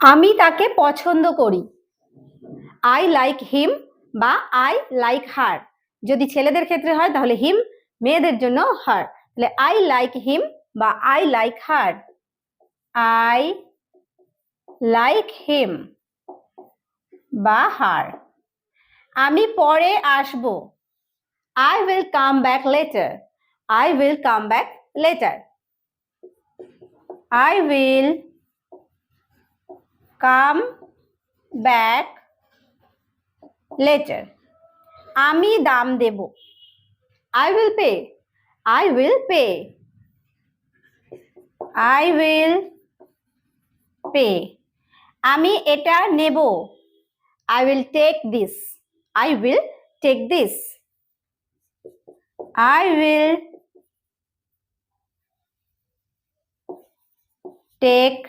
আমি তাকে পছন্দ করি। আই লাইক হিম বা আই লাইক হার। যদি ছেলেদের ক্ষেত্রে হয় তাহলে হিম, মেয়েদের জন্য হার। তাহলে আই লাইক হিম বা I like her. I like him বা হার। আমি পরে আসব। I will come back later. I will come back later. I will come back later. আমি দাম দেব। I will pay. I will pay. I will pay. আমি এটা নেব। I will take this. I will take this. I will take